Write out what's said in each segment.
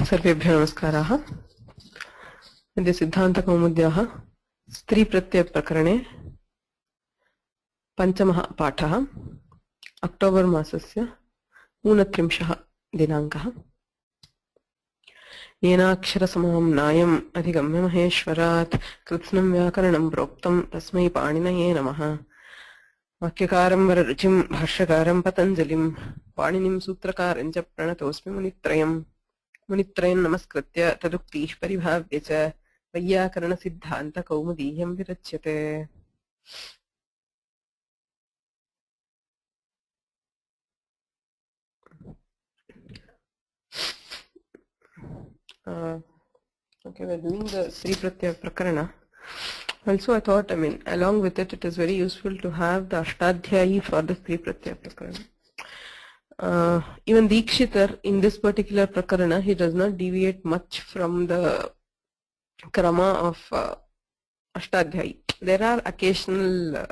सर्वेभ्यो नमस्काराः। अद्य सिद्धान्तकौमुद्याः स्त्रीप्रत्ययप्रकरणे पञ्चमः पाठः, अक्टोबर् मासस्य 29 दिनाङ्कः। येनाक्षरसमं नायम् अधिगम्य महेश्वरात् कृत्स्नं व्याकरणं प्रोक्तं तस्मै पाणिनये नमः। वाक्यकारं वररुचिं भाष्यकारं पतञ्जलिं पाणिनिं सूत्रकारं च प्रणतोऽस्मि मुनित्रयम्। मुनित्रयं नमस्कृत्य तदुक्तीः परिभाव्य च वैयाकरणसिद्धान्तकौमुदीयं विरच्यते। Okay, we're doing the Sri Pratyaya Prakarana. Also, I thought, along with it, it is very useful to have the Ashtadhyayi for the Sri Pratyaya Prakarana. Even Dikshitar, in this particular Prakarana, he does not deviate much from the Krama of Ashtadhyayi. There are occasional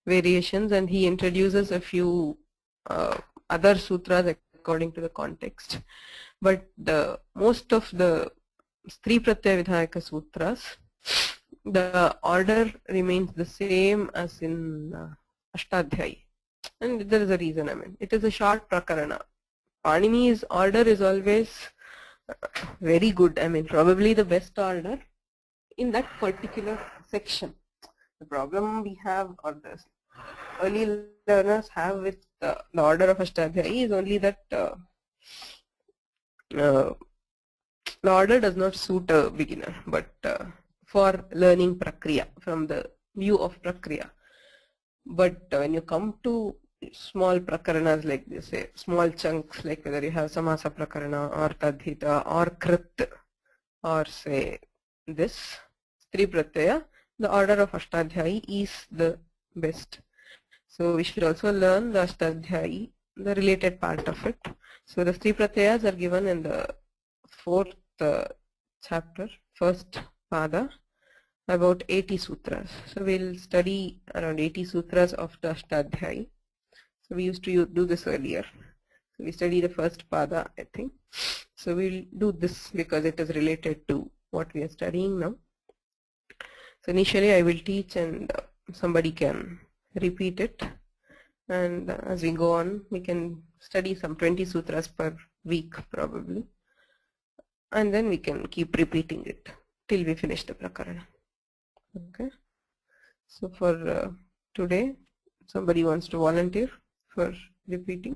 variations, and he introduces a few other sutras according to the context. But most of the Stri Pratyaya Vidhayaka sutras, the order remains the same as in Ashtadhyayi. And there is a reason, it is a short Prakarana. Panini's order is always very good, probably the best order in that particular section. The problem we have, or the early learners have with the order of Ashtadhyayi is only that the order does not suit a beginner, but for learning Prakriya, from the view of Prakriya. But when you come to small Prakaranas like this, say small chunks, like whether you have Samasa Prakarana or Tadhita or Krit, or say this Stri Pratyaya, the order of Ashtadhyayi is the best. So we should also learn the Ashtadhyayi, the related part of it. So the Stri Pratyayas are given in the 4th chapter, 1st pada, about 80 sutras. So we'll study around 80 sutras of the Ashtadhyayi. So we used to do this earlier. So we study the first pada, I think. So we'll do this because it is related to what we are studying now. So initially I will teach, and somebody can repeat it. And as we go on, we can study some 20 sutras per week probably. And then we can keep repeating it till we finish the Prakarana. Okay. So for today, somebody wants to volunteer for repeating.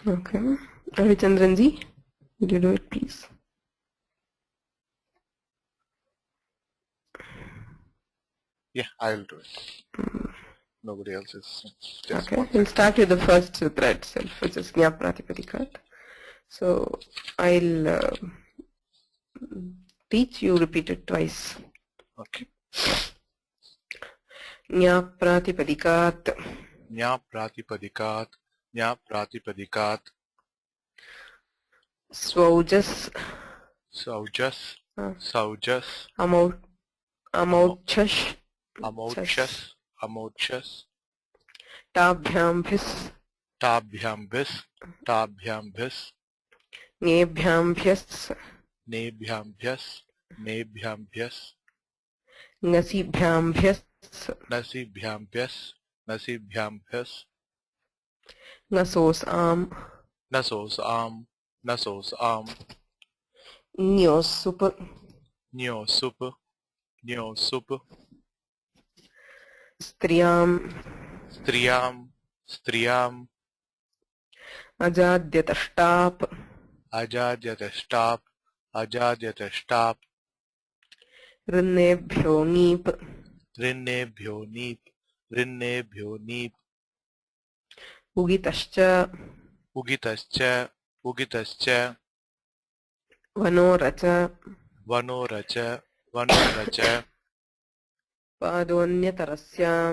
Okay, Ravichandranji, will you do it, please? Yeah, I'll do it. Nobody else is. Okay, we'll start with the first sutra itself, which is Jnana Pratipadika. So I'll teach you, repeat it twice. Okay. Jnana Pratipadika. Jnana Pratipadika. Jnana Pratipadika. Swaujas. Saujas. Saujas. Amauchas. Amauchas. Amauchas. Tabhyambhis. Tabhyambhis. Tabhyambhis. Nebhyambhyas. Nebhyambhyas. Nebhyambhyas. Nasibhyambhyas. Nasibhyambhyas. Nasibhyambhyas. Nasos am. Nasos am. Nasos am. Nyosup. Nyosup. Nyosup. Striyam. Striyam. Striyam. Ajadyatastap. Ajadyatastap. Ajadyatastap. Rinnebhyo nip. Rinnebhyo nip. Rinnebhyo nip. Ugitascha. Ugitascha. Ugitascha. वनोरच वनोरच वनोरच पादोऽन्यतरस्यां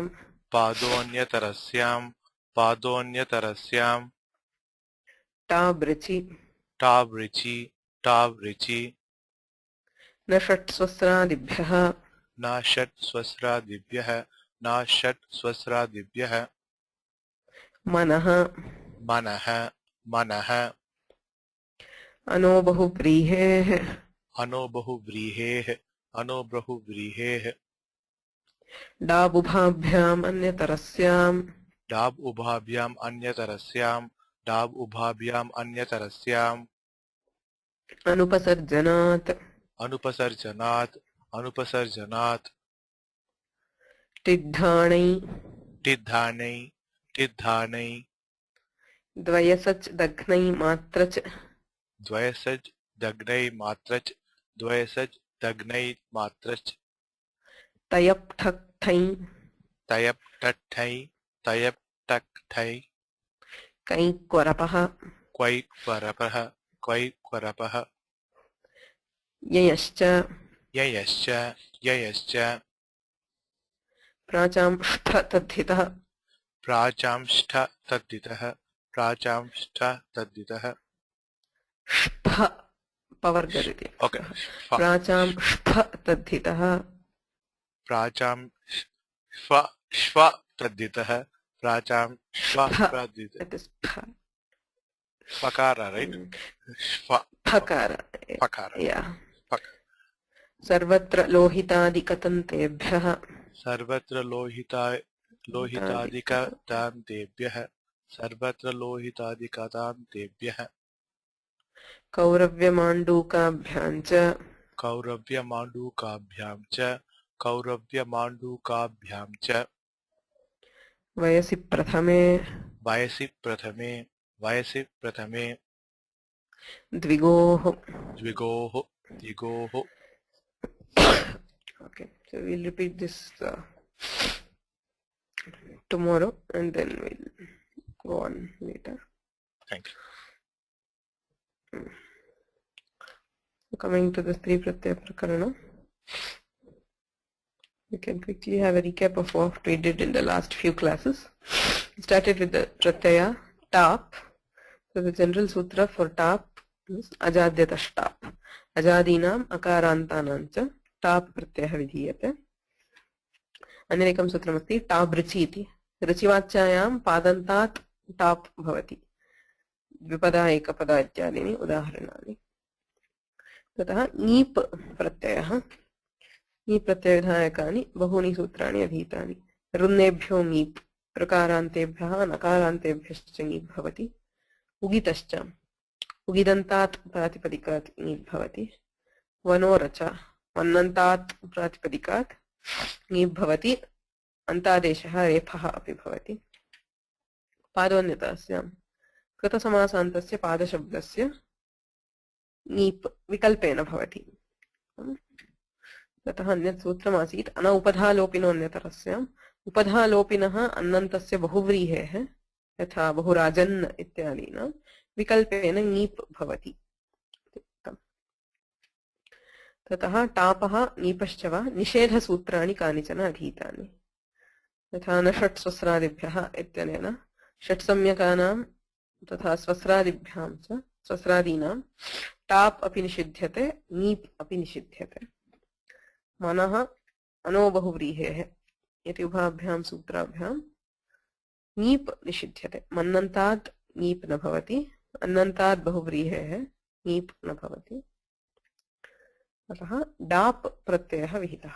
पादोऽन्यतरस्यां पादोऽन्यतरस्यां टाबृचि टावृचि टावृचि न षट्स्वस्रादिभ्यः न षट्स्वस्रादिभ्यः न षट्स्वस्रादिभ्यः मनः मनः मनः अनो बहुव्रीहेः अनो बहुव्रीहेः अनो बहुव्रीहेः डाबुभाभ्याम् अन्यतरस्यां डाब उभाभ्याम् अन्यतरस्यां डाब उभाभ्याम् अन्यतरस्याम् अनुपसर्जनात् अनुपसर्जनात् अनुपसर्जनात् टिड्ढाणै टिद्धानै टिद्धानै द्वयसच् दघ्नै मात्रच द्वयसज् दग्नै मात्रच द्वयसज् दग्नै मात्रच तयप्ठक्ठै तयप्टट्ठै तयप्टक्ठै कैक्वरपः क्वैक्वरपः क्वैक्वरपः ययश्च ययश्च ययश्च प्राचांष्ठ तद्धितः प्राचांष्ठ तद्धितः प्राचांष्ठ तद्धितः ष्ठ पवर्गरिति ओके प्राचांष्ठ तद्धितः प्राचां श्व श्व तद्धितः प्राचां श्व तद्धितः it is pha. पकार राइट श्व phakara पकार yeah पकार सर्वत्र लोहितादिकतन्तेभ्यः सर्वत्र लोहितादिकतान्तेभ्यः सर्वत्र लोहितादिकतान्तेभ्यः कौरव्यमाण्डूकाभ्यां च कौरव्यमाण्डूकाभ्यां च कौरव्यमाण्डूकाभ्यां च वयसि प्रथमे वयसि प्रथमे द्विगोः द्विगोः okay so we'll repeat this tomorrow and then we'll go on later. Thank you. Coming to the three pratyaya prakarana, we can quickly have a recap of what we did in the last few classes. We started with the pratyaya tap. So the general sutra for tap is ajadyatashtap. Ajadinam akarantanam cha tap pratyaya vidhiyate. अन्येकं सूत्रमस्ति टाब् रुचि इति रुचिवाच्यायां पादन्तात् top भवति द्विपदा एकपदा इत्यादीनि उदाहरणानि ततः ङीप् प्रत्ययः ङीप् प्रत्ययविधायकानि बहूनि सूत्राणि अधीतानि रुन्नेभ्यो ङीप् प्रकारान्तेभ्यः नकारान्तेभ्यश्च ङीप् भवति उगितश्च उगिदन्तात् प्रातिपदिकात् ङीप् भवति वनोरच वन्नन्तात् प्रातिपदिकात् ङीप् भवति अन्तादेशः रेफः अपि भवति पादोन्नतस्यां कृतसमासान्तस्य पादशब्दस्य ङीप् विकल्पेन भवति ततः अन्यत् सूत्रमासीत् अनौपधालोपिनोऽन्यतरस्याम् उपधालोपिनः अन्नन्तस्य बहुव्रीहेः यथा बहुराजन् इत्यादीनां विकल्पेन ङीप् भवति ततः टापः ङीपश्च वा निषेधसूत्राणि कानिचन अधीतानि यथा न षट्स्वस्रादिभ्यः इत्यनेन षट्सम्यकानां तथा स्वस्रादिभ्यां च स्वस्रादीनां टाप् अपि निषिध्यते ङीप् अपि निषिध्यते मनः अनो बहुव्रीहेः इति उभाभ्यां सूत्राभ्यां ङीप् निषिध्यते मन्नन्तात् ङीप् न भवति अन्नन्तात् बहुव्रीहेः ङीप् न भवति अतः डाप् प्रत्ययः विहितः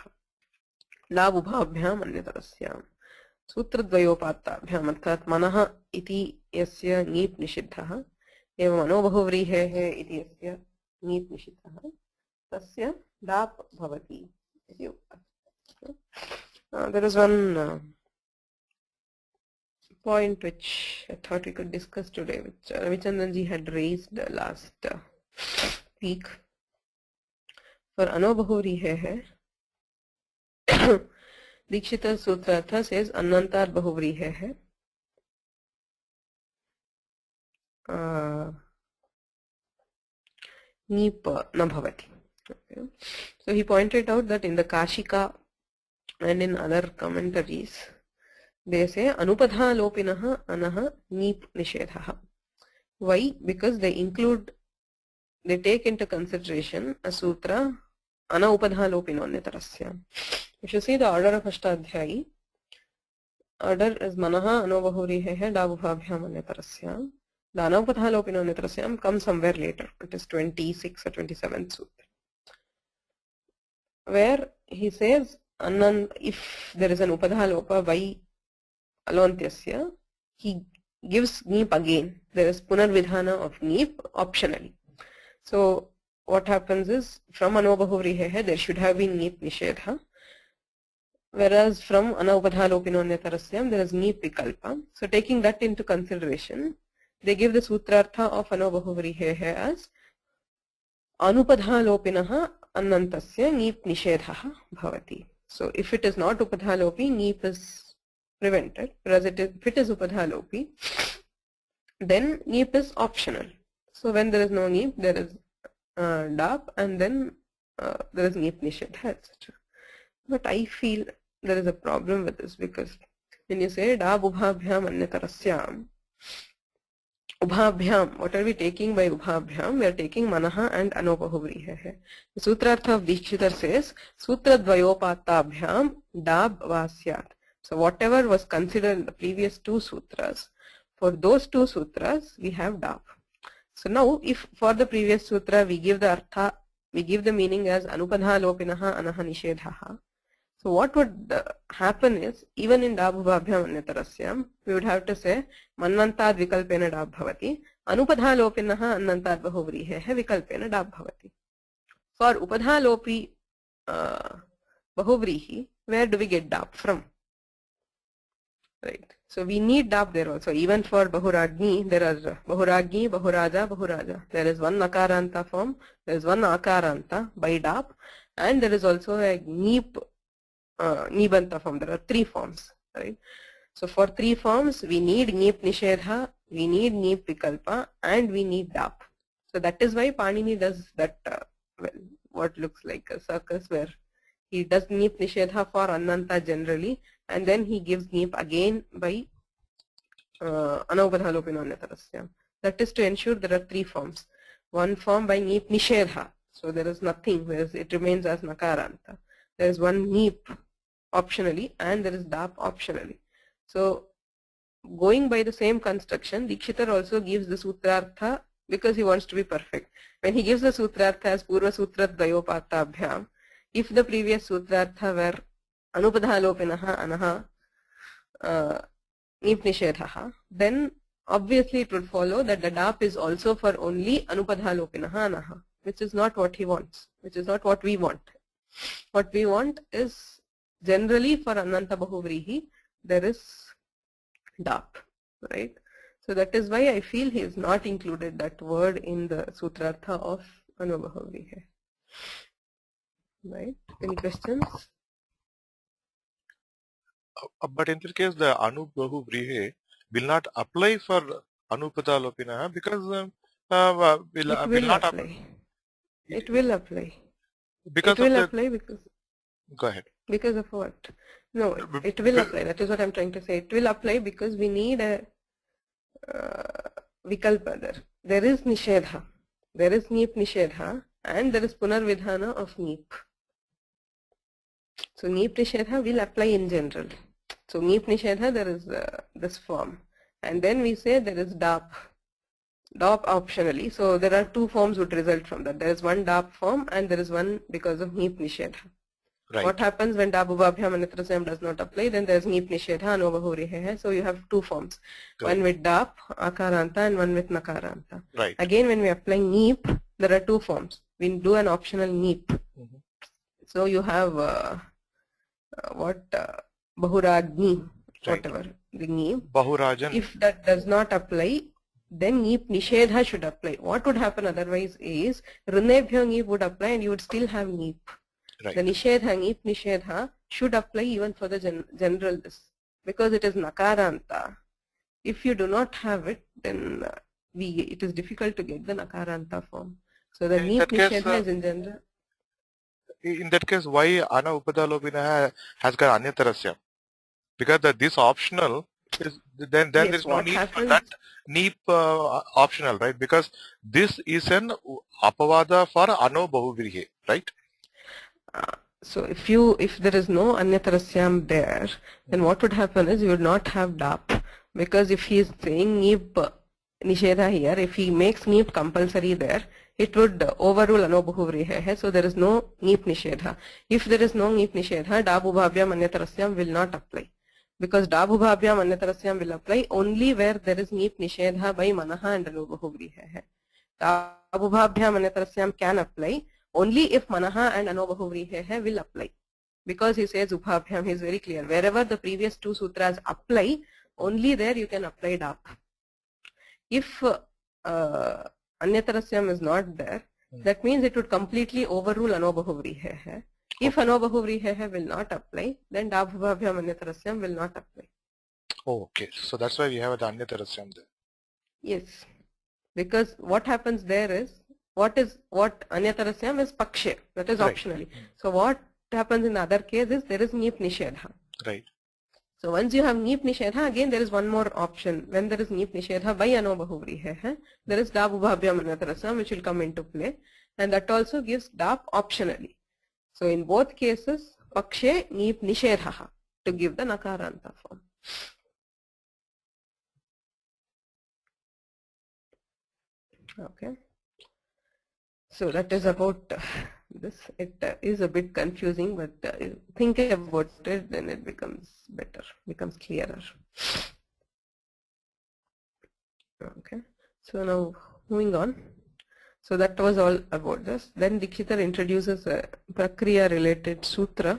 डाब् उभाभ्याम् अन्यतरस्यां सूत्रद्वयोपात्ताभ्याम् अर्थात् मनः इति यस्य ङीप् निषिद्धः एवम् अनो बहुव्रीहेः इति यस्य ङीप् निषिद्धः तस्य डाप् भवति इति उक्तम्. There is one point which I thought we could discuss today, which Ravichandranji had raised last week. For ano bahuvrihe Dikshita Sutrartha says Annantar bahuvrihe neep na bhavati. Okay. So he pointed out that in the Kashika and in other commentaries, they say anupadha lopinaha anaha neep nishedhaha. Why? Because they take into consideration a sutra anaupadha lopino anyatarasya. If you see the order of Ashtadhyayi, order is manaha anobahurihehe dabubhabhyam anyatarasya. The anaupadha lopino anyatarasya comes somewhere later. It is 26 or 27th sutra, where he says if there is an upadha lopa by alontyasya, he gives neep again. There is punarvidhana of neep optionally. So what happens is from anobahuvrihehe there should have been neep nishedha, whereas from anaupadha lopino anyatarasyam there is neep vikalpa. So taking that into consideration, they give the sutrartha of anobahuvrihehe as anupadha lopinaha anantasya neep nishedha bhavati. So if it is not upadha lopi, neep is prevented, whereas if it is upadha lopi, then neep is optional. So when there is no neep, there is dap, and then there is neep nishedha, etc. But I feel there is a problem with this, because when you say dab ubhabhyam anyatarasyam, ubhabhyam, what are we taking by ubhabhyam? We are taking manaha and anopahuvrihehe. The sutrartha of Dikshitar says sutra dvayopatabhyam dab vasyat. So whatever was considered in the previous two sutras, for those two sutras we have dab. So now if for the previous sutra we give the artha, we give the meaning as anupadha lopinaha anaha nishedhaha. So what would happen is, even in dabubhabhyam anyatarasyam, we would have to say manvantad vikalpena dab bhavati, anupadha lopinaha annantad bahuvrihehe vikalpena dab bhavati. For upadha lopi bahuvrihi, where do we get dab from? Right. So we need dab there also. Even for bahuragni, there are bahuragni, bahuraja, bahuraja. There is one nakaranta form, there is one akaranta by dab, and there is also a neep nibanta form. There are three forms, right? So for three forms, we need neep nishedha, we need neep vikalpa, and we need dap. So that is why Panini does that, well, what looks like a circus, where he does neep nishedha for ananta generally, and then he gives neep again by anaupadha lopino anyatarasya. That is to ensure there are three forms. One form by neep nishedha, so there is nothing, whereas it remains as nakaranta. There is one neep optionally, and there is dap optionally. So going by the same construction, Dikshitar also gives the sutrartha because he wants to be perfect. When he gives the sutrartha as purva sutra dvayopatabhyam, if the previous sutrartha were anupadha lopinaha anaha neep nishedhaha, then obviously it would follow that the dap is also for only anupadha lopinaha anaha, which is not what he wants, which is not what we want. What we want is, generally for ananta bahuvrihi there is dap, right? So that is why I feel he has not included that word in the sutrartha of anubahuvrihi. Right? Any questions? But in this case, the anubahuvrihi will not apply for anupada lopinaha, because will not apply. It will apply. Because it will of apply because. Go ahead. Because of what? No, it will apply. That is what I'm trying to say. It will apply because we need a vikalpa there. There is nishedha. There is neep nishedha, and there is punarvidhana of neep. So neep nishedha will apply in general. So neep nishedha, there is this form, and then we say there is dap. Dap optionally. So there are two forms would result from that. There is one dap form, and there is one because of neep nishedha. Right. What happens when dabubhabhyam anyatarasyam does not apply? Then there is neep nishedha anobahuvrihehe. So you have two forms. Right. One with dap, akaranta, and one with nakaranta. Right. Again, when we apply neep, there are two forms. We do an optional neep. Mm-hmm. So you have bahuragni, right, whatever the neep. Bahurajan. If that does not apply, then neep nishedha should apply. What would happen otherwise is runebhyo neep would apply, and you would still have neep. Right. The nishedha, neep nishedha should apply even for the general this, because it is nakaranta. If you do not have it, then it is difficult to get the nakaranta form. So the In neep that case, nishedha is in general. in that case, why ana upadalopina has got anyatarasya? Because this optional is then there Yes, is no what need for happens? that neep optional, right? Because this is an apavada for ano bahuvrihe, right? So if there is no anyatarasyam there, then what would happen is you would not have dap, because if he is saying neep nishedha here, if he makes neep compulsory there, it would overrule anobahuvrihe. So there is no neep nishedha. If there is no neep nishedha, dabubhavyam anyatarasyam will not apply. Because dabubhavyam anyatarasyam will apply only where there is neep nishedha by manaha and anobahuvrihe. Dabubhavyam anyatarasyam can apply only if manaha and anobahuvrihe will apply. Because he says ubhabhyam, he is very clear. Wherever the previous two sutras apply, only there you can apply dap. If anyatarasyam is not there, that means it would completely overrule anobahuvrihe. If anobahuvrihe will not apply, then dabubhavyam anyatarasyam will not apply. Oh, okay. So that's why we have the anyatarasya there. Yes, because what happens there is what anyatarasyam is pakshe, that is Right. optionally. So what happens in the other case is there is neep nishedha. Right. So once you have neep nishedha, again there is one more option. When there is neep nishedha by anobahuvrihe, there is dabubhavyam anyatarasyam which will come into play, and that also gives dap optionally. So in both cases, pakshe neep nishedha to give the nakaranta form. Okay. So that is about this. It is a bit confusing, but think about it, then it becomes better, becomes clearer. Okay. So now moving on. So that was all about this. Then Dikshitar introduces a prakriya related sutra.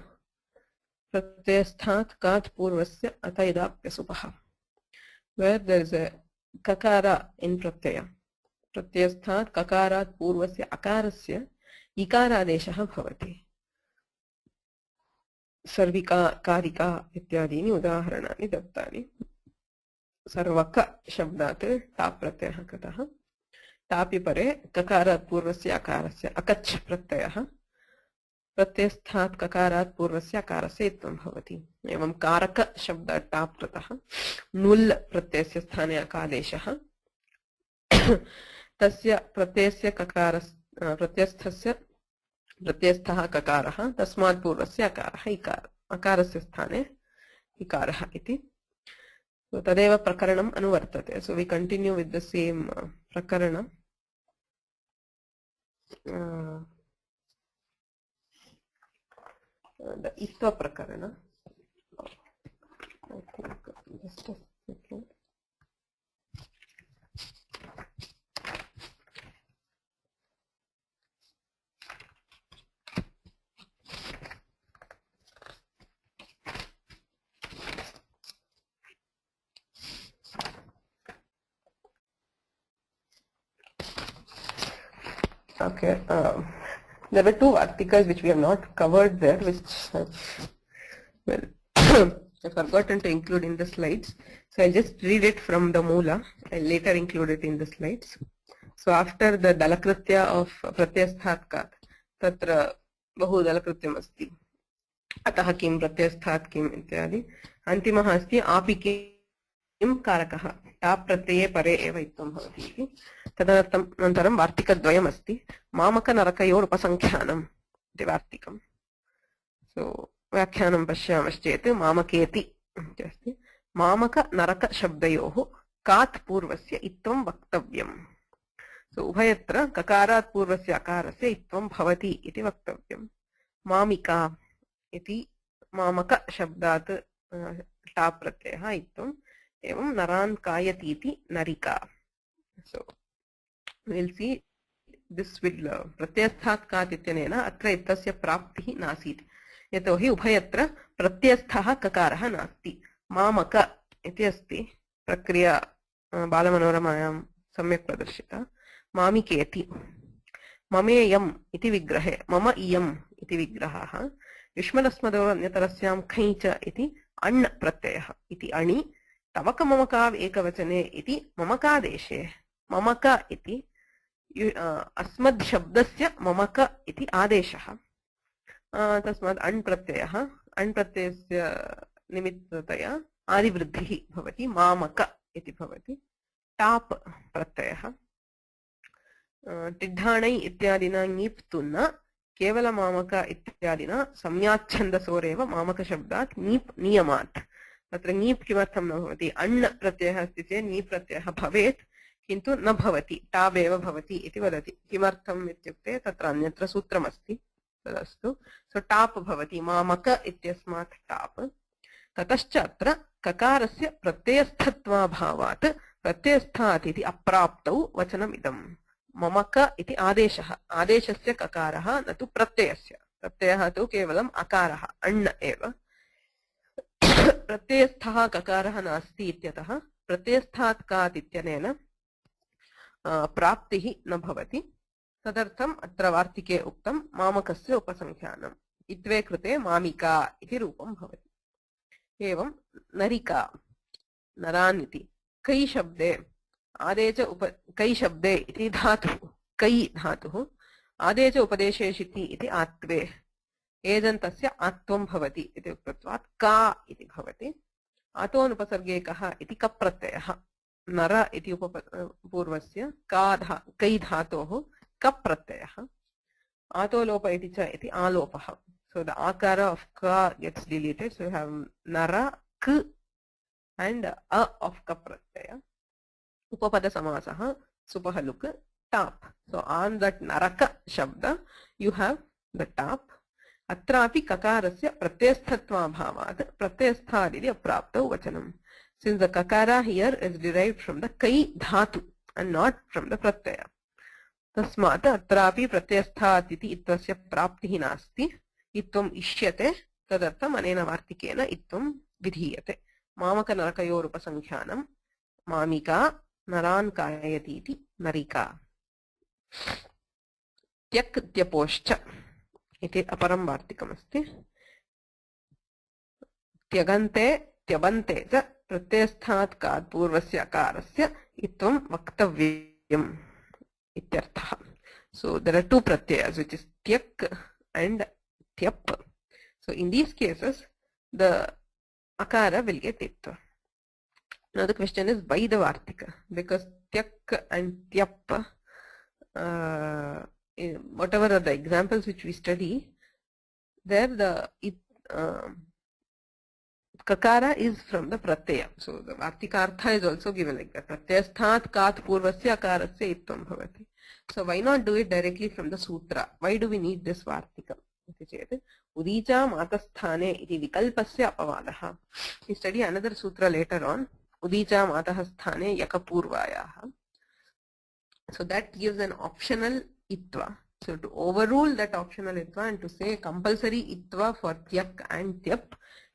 Pratyasthat kat purvasya ataidapya supaha, where there is a kakara in pratyaya. प्रत्ययस्थात् ककारात् पूर्वस्य अकारस्य इकारादेशः भवति. सर्विका कारिका इत्यादीनि उदाहरणानि दत्तानि. सर्वक शब्दात् top प्रत्ययः कृतः. टापि परे ककारात् पूर्वस्य अकारस्य अकच् प्रत्ययः प्रत्ययस्थात् ककारात् पूर्वस्य अकारस्य इत्थं भवति. एवं कारक शब्दात् टाप् कृतः. नुल् प्रत्ययस्य स्थाने अकादेशः. तस्य प्रत्ययस्य प्रत्ययस्थः ककारः तस्मात् पूर्वस्य अकारः इकार अकारस्य स्थाने इकारः इति. तदेव प्रकरणम् अनुवर्तते. So we continue with the same प्रकरण. The itva prakarana. I think just a second. Okay, there were two articles which we have not covered there, which well, I've forgotten to include in the slides. So I'll just read it from the Moola. I'll later include it in the slides. So after the dalakritya of pratyasthat kat, tatra bahu dalakrityam asti. Atah kim pratyasthat kim ityadi. Antimah asti api kim karakah. Top प्रत्यये परे एव इत्थं भवति इति. तदनन्तरं वार्तिकद्वयम् अस्ति. मामकनरकयोरुपसङ्ख्यानम् इति वार्तिकम्. सो व्याख्यानं पश्यामश्चेत् मामकेति इति अस्ति. मामकनरकशब्दयोः कात् पूर्वस्य इत्थं वक्तव्यम्. सो उभयत्र ककारात् पूर्वस्य अकारस्य इत्थं भवति इति वक्तव्यम्. मामिका इति मामकशब्दात् टाप् प्रत्ययः इत्थम्. एवं नरान् कायतीति नरिका. So we'll see this will प्रत्ययस्थात् कात् इत्यनेन अत्र इत्यस्य प्राप्तिः नासीत्. यतोहि उभयत्र प्रत्ययस्थः ककारः नास्ति. मामक इति अस्ति. प्रक्रिया बालमनोरमायां सम्यक् प्रदर्शिता. मामिकेति. ममेयम् इति विग्रहे मम इयम् इति विग्रहः. युष्मदस्मदोः अन्यतरस्यां खञ्च इति अण् प्रत्ययः इति अणि. तवक ममकाव् एकवचने इति ममकादेशे. ममक इति अस्मद् शब्दस्य ममक इति आदेशः तस्मात् अण् प्रत्ययः अण् प्रत्ययस्य निमित्ततया आदिवृद्धिः भवति मामक इति भवति टाप् प्रत्ययः टिड्ढाणै इत्यादिना ङीप् तु न केवल मामक इत्यादिना संज्ञाच्छन्दसोरेव मामकशब्दात् ङीप् नियमात् तत्र ङीप् किमर्थं न भवति अण् प्रत्ययः अस्ति चेत् ङीप् प्रत्ययः भवेत् किन्तु न भवति टाब् एव भवति इति वदति किमर्थम् इत्युक्ते तत्र अन्यत्र सूत्रमस्ति तदस्तु सो टाप् भवति मामक इत्यस्मात् टाप् ततश्च अत्र ककारस्य प्रत्ययस्थत्वाभावात् प्रत्ययस्थात् इति अप्राप्तौ वचनमिदम् ममक इति आदेशः आदेशस्य ककारः न तु प्रत्ययस्य प्रत्ययः तु केवलम् अकारः अण् एव प्रत्ययस्थः ककारः नास्ति इत्यतः प्रत्ययस्थात् कात् इत्यनेन प्राप्तिः न भवति तदर्थम् अत्र वार्तिके उक्तं मामकस्य उपसंख्यानम् इत्वे कृते मामिका इति रूपं भवति एवं नरिका नरान् इति कै शब्दे आदेश कै शब्दे इति धातुः कै धातुः आदेश उपदेशेषिति इति आत्वे एजन्तस्य आत्वं भवति इति उक्तत्वात् का इति भवति आतोनुपसर्गे कः इति कप् प्रत्ययः नर इति पूर्वस्य कै धातोः कप् प्रत्ययः आतोलोप इति च इति आलोपः so the akara of ka gets deleted so you have nara k and a of kap pratyaya upapada samasah supahaluk tap so on that naraka shabda you have the tap atrapi kakarasya pratyasthatva pratyasthad iti apraptau vachanam since the kakara here is derived from the kai dhatu and not from the pratyaya तस्मात् अत्रापि प्रत्ययस्थात् इति इत्वस्य प्राप्तिः नास्ति इत्वम् इष्यते तदर्थम् अनेन वार्तिकेन इत्वं विधीयते मामकनरकयोरुपसंख्यानं मामिका नरान् काययति इति नरिका त्यक् त्यपोश्च इति अपरं वार्तिकमस्ति त्यगन्ते त्यबन्ते च प्रत्ययस्थात् कात् पूर्वस्य अकारस्य इत्वं वक्तव्यम् ityartha so there are two pratyayas which is tyak and tyap so in these cases the akara will get itva now the question is why the vartika because tyak and tyap whatever are the examples which we study there the kakara is from the pratyaya so the vartikartha is also given like that pratyasthat kat purvasya akarasya itvam bhavati so why not do it directly from the sutra why do we need this vartika iti chet udicha matasthane iti vikalpasya apavadah we study another sutra later on udicha matah sthane yakapurvayah so that gives an optional itva so to overrule that optional itva and to say compulsory itva for tyak and tyap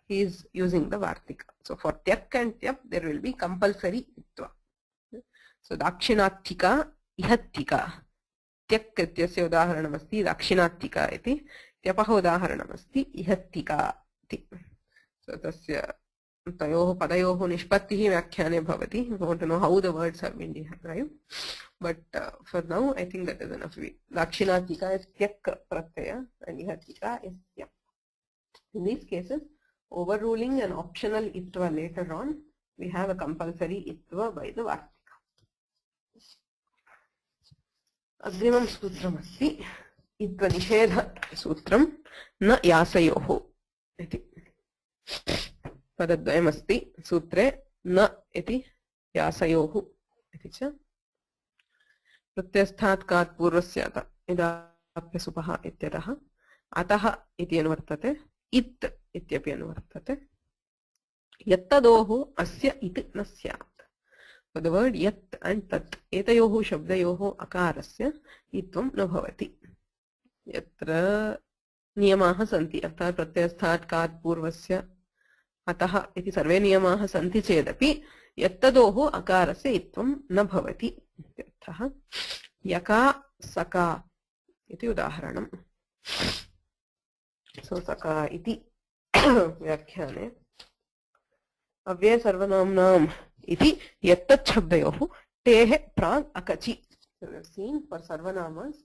he is using the vartika. So for tyak and tyap there will be compulsory itva. So dakshinathika ihattika tyak ityasya udaharanam asti dakshinathika iti tyapah udaharanam asti ihattika iti. So tasya tayoh padayoh nishpattihi vyakhyane bhavati. We want to know how the words have been derived. But for now I think that is enough. Dakshinathika is tyak pratyaya and ihattika is tyap. In these cases overruling an optional itva later on, we have a compulsory itva by the vartika. Agrimam sutram asti itva nishedha sutram na yasayoho iti. Padadvayam asti sutre na iti yasayoho iti cha. Pratyasthat kat purvasya idapya supaha ityatah ataha iti anvartate it इत्यपि अनुवर्तते यत्तदोः अस्य इति न स्यात् so the word yat and tat एतयोः शब्दयोः अकारस्य इत्वं न भवति यत्र नियमाः सन्ति अर्थात् प्रत्ययस्थात् कात् पूर्वस्य अतः इति सर्वे नियमाः सन्ति चेदपि यत्तदोः अकारस्य इत्वं न भवति इत्यर्थः यका सका इति उदाहरणम् so सका इति व्याख्याने अव्यय सर्वनाम्नाम् इति यत्तत् शब्दयोः टेः प्राग् अकचि So we have seen for sarvanamas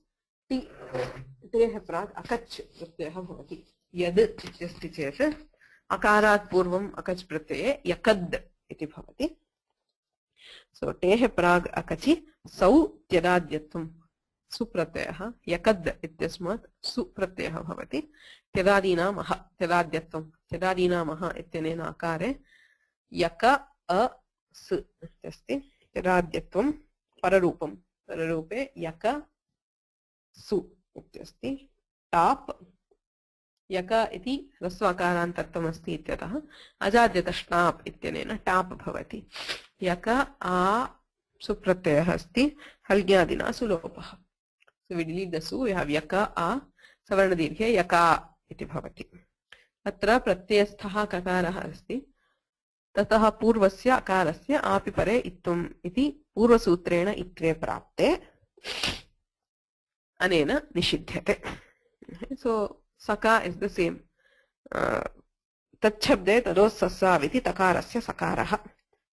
तेः प्राक् अकच् प्रत्ययः भवति. यद् इत्यस्ति चेत् अकारात् पूर्वम् अकच् प्रत्यये यकद् इति भवति. So तेः प्राग् अकचि सौ त्यदाद्यत्वं सुप्रत्ययः यकद् इत्यस्मात् सुप्रत्ययः भवति. त्यदादीनाम् अह त्यदाद्यत्वं त्यदादीनाम् अह इत्यनेन आकारे यक अ स इत्यस्ति. त्यदाद्यत्वं पररूपं पररूपे यक सु इत्यस्ति. टाप् यक इति ह्रस्वकारान्तत्वम् अस्ति इत्यतः अजाद्यतश्टाप् इत्यनेन टाप् भवति. यक आ सुप्रत्ययः अस्ति हल्ज्ञादिना सुलोपः. So we delete the su, we have yaka a savarnadीर्घे यका इति भवति. अत्र प्रत्ययस्थः ककारः अस्ति. ततः पूर्वस्य अकारस्य आपि परे इत्वम् इति पूर्वसूत्रेण इत्वे प्राप्ते अनेन निषिध्यते. So saka is the same. तच्छब्दे तदोस्सस्साव् इति तकारस्य सकारः.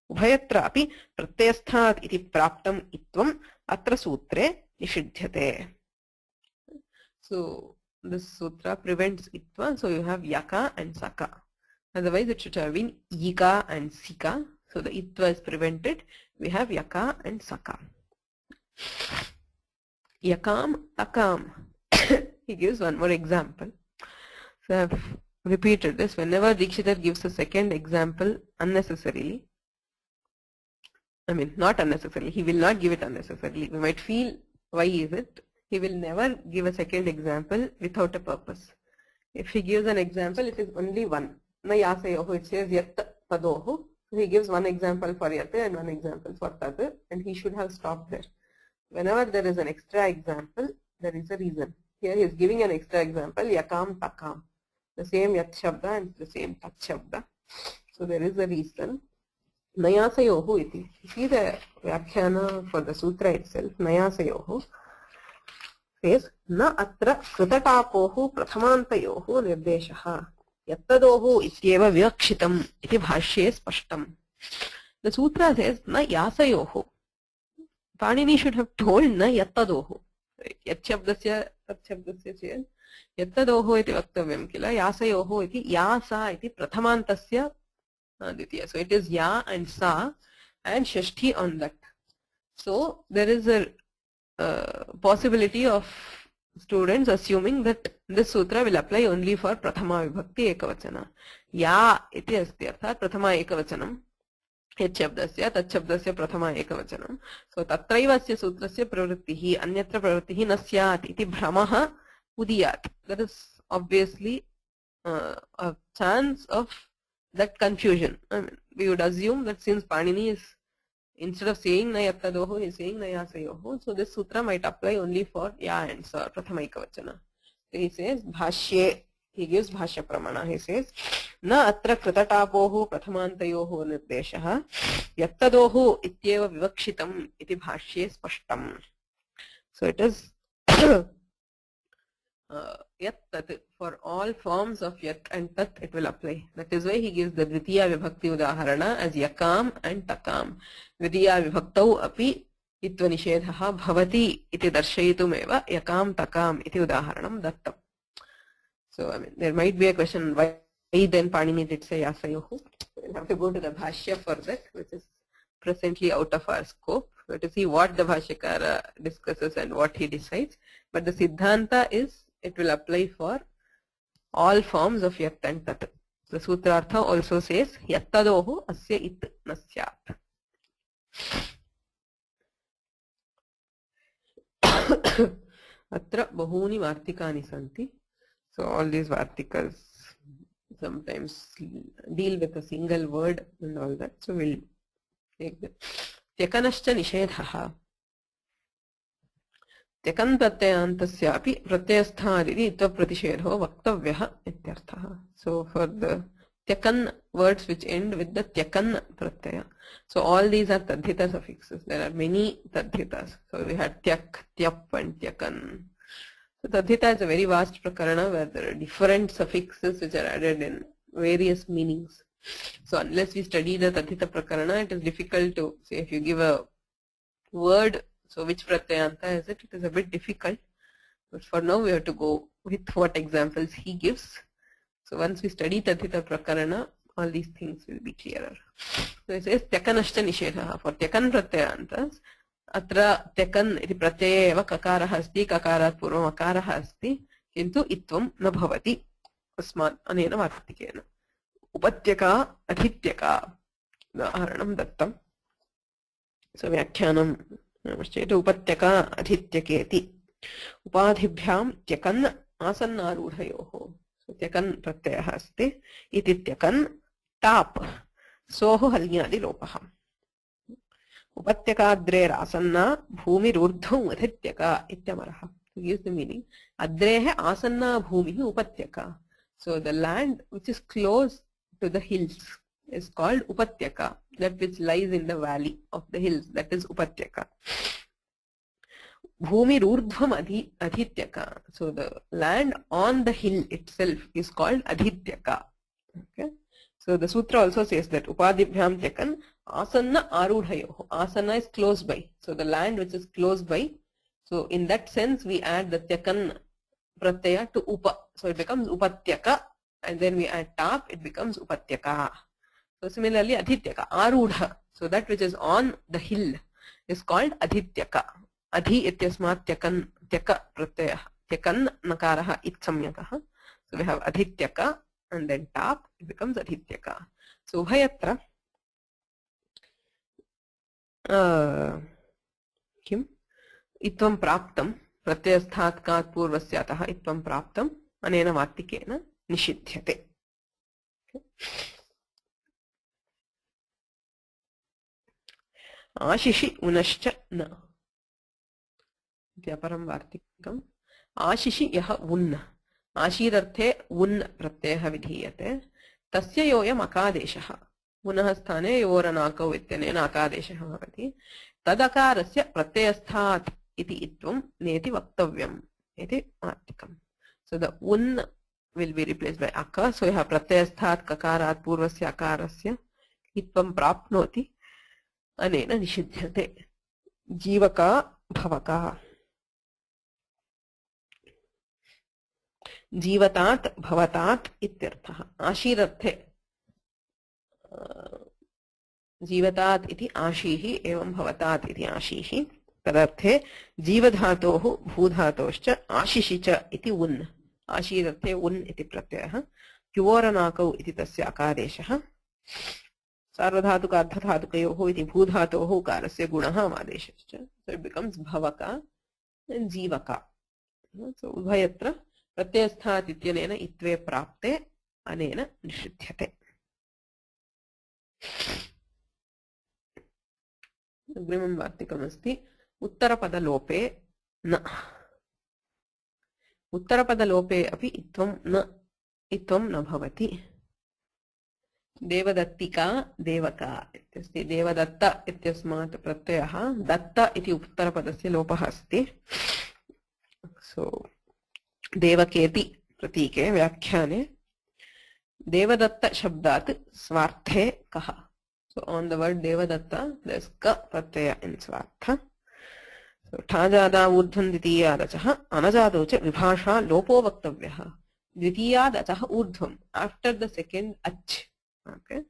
उभयत्र अपि प्रत्ययस्थात् इति प्राप्तम् इत्वम् अत्र सूत्रे निषिध्यते. So this sutra prevents itva. So you have yaka and saka. Otherwise it should have been yika and sika. So the itva is prevented. We have yaka and saka. Yakam, takam. He gives one more example. So I have repeated this. Whenever Dikshitar gives a second example unnecessarily, I mean not unnecessarily, he will not give it unnecessarily. We might feel why is it? He will never give a second example without a purpose. If he gives an example, it is only one. Na yasayoho, it says yat tadoho. So he gives one example for yat and one example for tad, and he should have stopped there. Whenever there is an extra example, there is a reason. Here he is giving an extra example, yakam takam. The same yat shabda and the same tat shabda. So there is a reason. Nayasayoho iti. See the vyakhyana for the sutra itself. Nayasayoho says na atra krutatapoho prathamantayoho nirdeshaha yattadoho ityeva vivakshitam iti bhashye spashtam. The sutra says na yasayoho. Panini should have told na yattadoho. Yat shabdasya tat shabdasya chayat yattadoho iti vaktavyam kila. Yasayoho iti yasa iti prathamantasya Aditya. So it is ya and sa and shashti on that. So there is a possibility of students assuming that this sutra will apply only for prathama vibhakti ekavachana. Ya iti asti arthat prathama ekavachanam yat shabdasya tat shabdasya prathama ekavachanam. So tatraivasya sutrasya pravrittihi anyatra pravrittihi na syat iti bhramaha udiyat. There is obviously a chance of that confusion. I mean, we would assume that since Panini is, instead of saying na yattadoho, he is saying na yasayoho. So this sutra might apply only for ya and sa, prathama ekavachana. So he says bhashye, he gives bhashya pramana. He says na atra kritatapoho prathamantayoho nirdeshaha yattadoho ityeva vivakshitam iti bhashye spashtam. So it is yat tat. For all forms of yat and tat it will apply. That is why he gives the dvitiya vibhakti udaharana as yakam and takam. Dvitiya vibhaktau api itva nishedhaha bhavati iti darshayitumeva yakam takam iti udaharanam dattam. So I mean there might be a question why then Panini did say yasayohu. We'll have to go to the bhashya for that, which is presently out of our scope. We have to see what the bhashyakara discusses and what he decides. But the siddhanta is it will apply for all forms of yat and tat. The sutrartha also says yattadoho asya it nasyat. Atra bahuni vartikani santi. So all these vartikas sometimes deal with a single word and all that. So we'll take that. Tyakanascha nishedhaha. Tyakan pratyayantasyapi pratyasthaaditi itva pratishedho vaktavyaha ityarthaha. So for the tyakan words which end with the tyakan pratyaya. So all these are tadhita suffixes. There are many tadhitas. So we had tyak, tyap and tyakan. So tadhita is a very vast prakarana where there are different suffixes which are added in various meanings. So unless we study the tadhita prakarana, it is difficult to say if you give a word So which pratyayanta is it? It is a bit difficult. But for now we have to go with what examples he gives. So once we study Tathita Prakarana, all these things will be clearer. So it says Tyakanashta Nishedha. For Tyakan Pratyayantas, Atra Tyakan iti pratyaya eva kakaraha asti, kakarat purvam akaraha asti, kintu itvam na bhavati. Asmat anena vartikena. Upatyaka adhityaka. Udaharanam dattam. So Vyakhyanam namascheta upatyaka adhityaketi. Upadhibhyam tyakan asannarudhayoho. So tyakan pratyayah asti. Iti tyakan tap. Soho halyadi lopaha. Upatyakadre rasanna bhumi rurdham adhityaka ityamaraha. To give the meaning. Adrehe asanna bhumi upatyaka. So the land which is close to the hills is called upatyaka. That which lies in the valley of the hills, that is upatyaka. Bhumi rurdhvam adhityaka. So the land on the hill itself is called adhityaka. Okay. So the sutra also says that upadibhyam tyakan asanna arudhayoho. Asana is close by. So the land which is close by. So in that sense we add the tyakan pratyaya to upa. So it becomes upatyaka, and then we add tap, it becomes upatyaka. So similarly adhityaka, arudha. So that which is on the hill is called adhityaka. Adhi ityasmat tyakan tyaka pratyaya. Tyakan nakaraha itsamyakaha. So we have adhityaka and then tap, it becomes adhityaka. So ubhayatra kim itvam praptam pratyasthatkat purvasyatah itvam praptam anena vartikena nishidyate. Ashishi unascha na. Vyaparam vartikam. Ashishi yaha unna. Ashirarthe un pratyayah vidhiyate. Tasya yoyam akadeshaha. Unah sthane yoranakau ityanena akadeshaha bhavati. Tadakarasya pratyasthat iti itvam neti vaktavyam. Iti vartikam. So the un will be replaced by aka. So you have pratyasthat kakarat purvasya akarasya itvam prapnoti anena nishidyate. Jivaka bhavaka. Jivatat bhavatat ityartha. Ashirarthe जीवतात् इति आशीः एवं भवतात् इति आशीः. तदर्थे जीवधातोः भूधातोश्च आशिषि च इति उन्. आशीरर्थे उन् इति प्रत्ययः. युवोरनाकौ इति तस्य अकादेशः. सार्वधातुक अर्धधातुकयोः इति भूधातोः उकारस्य गुणः आदेशश्च. So it becomes bhavaka and Jeevika. So उभयत्र प्रत्ययस्थात् इत्यनेन इत्वे प्राप्ते अनेन निषिध्यते. अग्रिमं वार्तिकमस्ति उत्तरपदलोपे न. उत्तरपदलोपे अपि इत्वं न भवति. देवदत्तिका देवका इत्यस्ति. देवदत्त इत्यस्मात् प्रत्ययः दत्त इति उत्तरपदस्य लोपः अस्ति. सो देवकेति प्रतीके व्याख्याने देवदत्त शब्दात् स्वार्थे कः. So on the word Devadatta, there is ka pratyaya in Swartha. So thajada urdhvan dvitiyadachah anajadocha vibhasha lopo vaktavyaha. Dvitiyadachah urdhvam, after the second ach. Okay.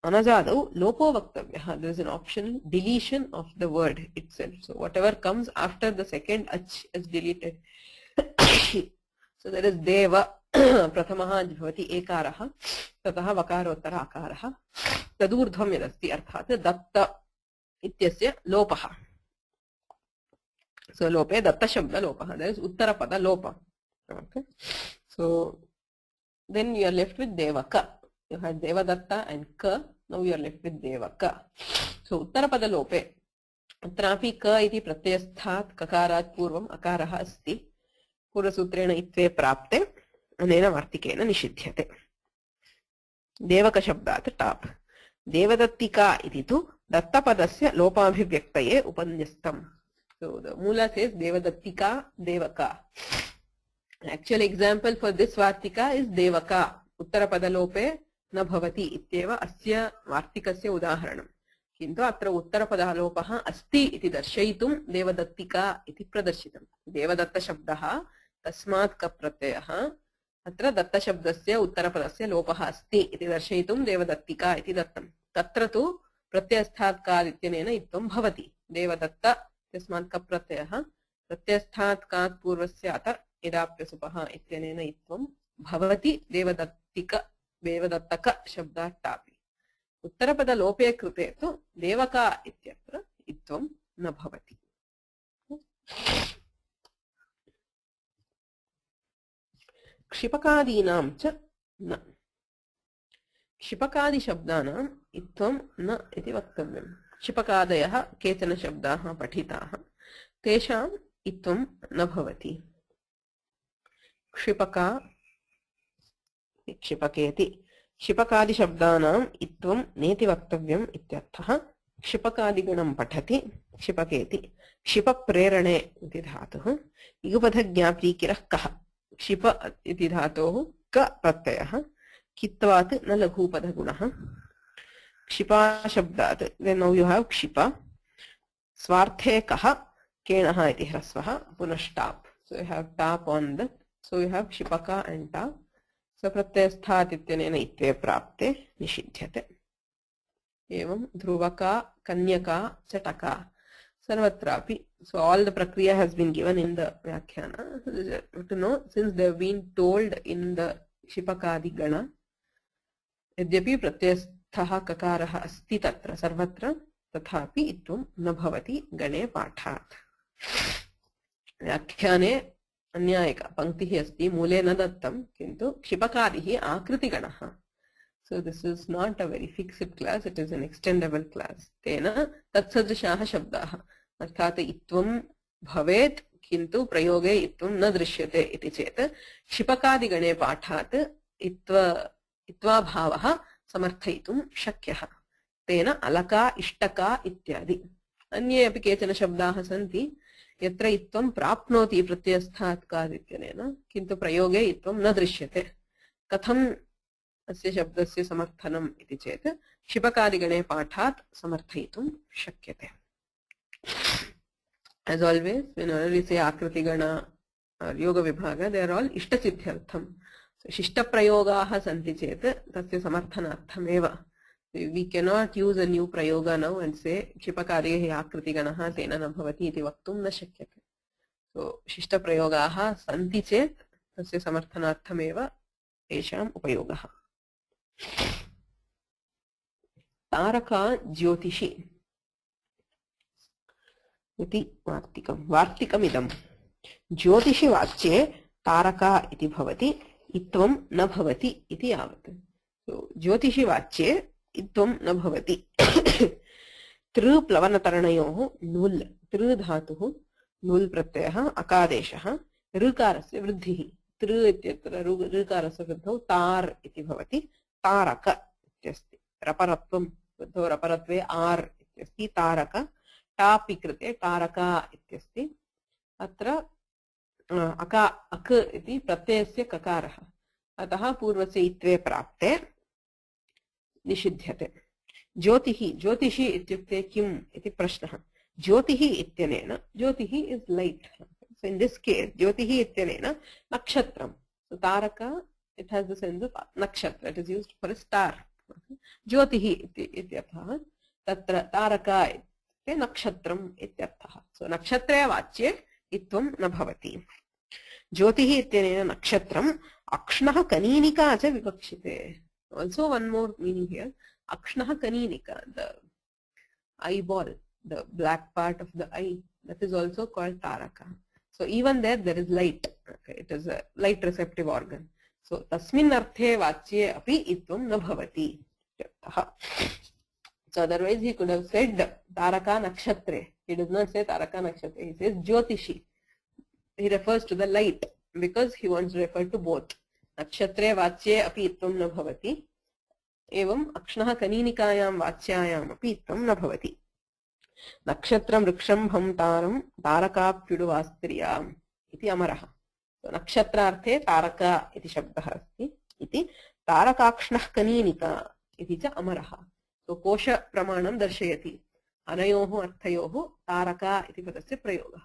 Anajadau lopo vaktavyaha. There is an optional deletion of the word itself. So whatever comes after the second ach is deleted. So there is Deva प्रथमः भवति एकारः, ततः वकारोत्तर आकारः, तदूर्ध्वं यदस्ति अर्थात् दत्त इत्यस्य लोपः. So लोपे दत्त शब्द लोपः. There is उत्तरपद लोप. Okay. So then you are left with devaka. You had devadatta and ka. Now you are left with devaka. So उत्तरपद लोपे अत्रापि क इति प्रत्ययस्थात् ककारात् पूर्वम् अकारः अस्ति. पूर्वसूत्रेण इत्वे प्राप्ते अनेन वार्तिकेन निषिध्यते. देवक शब्दात् टाप्. देवदत्तिका इति तु दत्तपदस्य लोपाभिव्यक्तये उपन्यस्तम्. So the Mula says Devadattika Devaka. Actual example for this Vartika is Devaka. Uttarapada lope na bhavati ityeva asya Vartikasya udaharanam. किन्तु अत्र उत्तरपदालोपः अस्ति इति दर्शयितुं देवदत्तिका इति प्रदर्शितं। देवदत्तशब्दः तस्मात् कप् प्रत्ययः, अत्र दत्तशब्दस्य उत्तरपदस्य लोपः अस्ति इति दर्शयितुं देवदत्तिका इति दत्तं। तत्र तु प्रत्ययस्थात् कात् इत्यनेन इत्थं भवति। देवदत्त तस्मात् कप् प्रत्ययः प्रत्ययस्थात् कात् पूर्वस्य अत इडाप्यसुपः इत्यनेन इत्थं भवति देवदत्तक शब्दात् टापि। उत्तरपदलोपे कृते तु देवका इत्यत्र इत्थं न भवति। क्षिपकादीनां च न। क्षिपकादिशब्दानाम् इत्थं न इति वक्तव्यम्। क्षिपकादयः केचन शब्दाः पठिताः, तेषाम् इत्थं न भवति। क्षिपका क्षिपकेति क्षिपकादिशब्दानाम् इत्थं नेति वक्तव्यम् इत्यर्थः। क्षिपकादिगणं पठति क्षिपकेति। क्षिपप्रेरणे इति धातुः। युगपदज्ञाप्तिकिरः कः। क्षिप इति धातोः क प्रत्ययः, कित्वात् न लघुपदगुणः। क्षिपाशब्दात् then now you have क्षिप, स्वार्थे कः, केणः इति ह्रस्वः, पुनः top, so you have tap on that, so you have क्षिपका and tap. सप्रत्ययस्थात् इत्यनेन इत्वे प्राप्ते निषिध्यते। एवं ध्रुवका, कन्यका, चटका सर्वत्रापि, so all the prakriya has been given in the व्याख्यान to know, since they have been told in the क्षिपकादि गण, यद्यपि प्रत्ययस्थः ककारः अस्ति तत्र सर्वत्र, तथापि इत्थं न भवति गणे पाठात्। व्याख्याने अन्यायिका पंक्तिः अस्ति, मूले न दत्तं किन्तु क्षिपकादिः आकृतिगणः। So this is not a very fixed class, it is an extendable class. तेन तत्सदृशाः शब्दाः, अर्थात् इत्थं भवेत् किन्तु प्रयोगे इत्थं न दृश्यते इति चेत् क्षिपकादिगणे पाठात् इत्वाभावः समर्थयितुं शक्यः। तेन अलका, इष्टका इत्यादि। अन्ये अपि केचन शब्दाः सन्ति यत्र इत्थं प्राप्नोति प्रत्ययस्थात् कात् इत्यनेन, किन्तु प्रयोगे इत्थं न दृश्यते। कथम् अस्य शब्दस्य समर्थनम् इति चेत् क्षिपकादिगणे पाठात् समर्थयितुं शक्यते। As always, whenever we say आकृतिगण or योग विभाग, they are all इष्टसिद्ध्यर्थम्। So शिष्टप्रयोगाः सन्ति चेत् तस्य समर्थनार्थमेव। We cannot use a new prayoga now and say क्षिपकार्ये आकृतिगणः तेन न भवति इति वक्तुं न शक्यते। So शिष्टप्रयोगाः सन्ति चेत् तस्य समर्थनार्थमेव तेषाम् उपयोगः। तारका ज्योतिषी इति वार्तिकम्। वार्तिकमिदं ज्योतिषिवाच्ये तारका इति भवति, इत्थं न भवति इति यावत्। So ज्योतिषिवाच्ये इत्थं न भवति। तृ प्लवनतरणयोः नुल्, तृ धातुः नुल् प्रत्ययः अकादेशः, ऋकारस्य वृद्धिः। तृ इत्यत्र ऋकारस्य वृद्धौ तार् इति भवति, तारक इत्यस्ति। रपरत्वं वृद्धौ रपरत्वे आर् इत्यस्ति, तारक। टापि कृते तारका इत्यस्ति। अत्र अक इति प्रत्ययस्य ककारः, अतः पूर्वस्य इत्वे प्राप्ते निषिध्यते। ज्योतिः, ज्योतिषी इत्युक्ते किम् इति प्रश्नः। ज्योतिः इत्यनेन, ज्योतिः is light, so in this case ज्योतिः इत्यनेन नक्षत्रं, so तारका, it has the sense of nakshatra, it is used for a star. ज्योतिः इत्यर्थः, तत्र तारका इत्युक्ते नक्षत्रम् इत्यर्थः। so नक्षत्रे वाच्ये इत्थं न भवति। ज्योतिः इत्यनेन नक्षत्रम्, अक्ष्णः कनीनिका च विवक्षिते। Also one more meaning here, akshnah kaninika, the eyeball, the black part of the eye, that is also called taraka. So even there is light, okay, it is a light receptive organ. So tasmin arthe vachye api itvam na bhavati. So otherwise he could have said taraka nakshatre. He does not say taraka nakshatre, he says jyotishi. He refers to the light because he wants to refer to both. नक्षत्रे वाच्ये अपि इत्थं न भवति, एवं अक्ष्णः कनीनिकायां वाच्यायाम् अपि इत्थं न भवति। नक्षत्रं वृक्षं भंतारं तारकाप्युडुवास्त्रियाम् इति अमरः। नक्षत्रार्थे तारका इति शब्दः अस्ति इति, तारकाक्ष्णः कनीनिका इति च अमरः। So kosha pramanam darshayati. Anayoho arthayoho taraka iti padasya prayoga.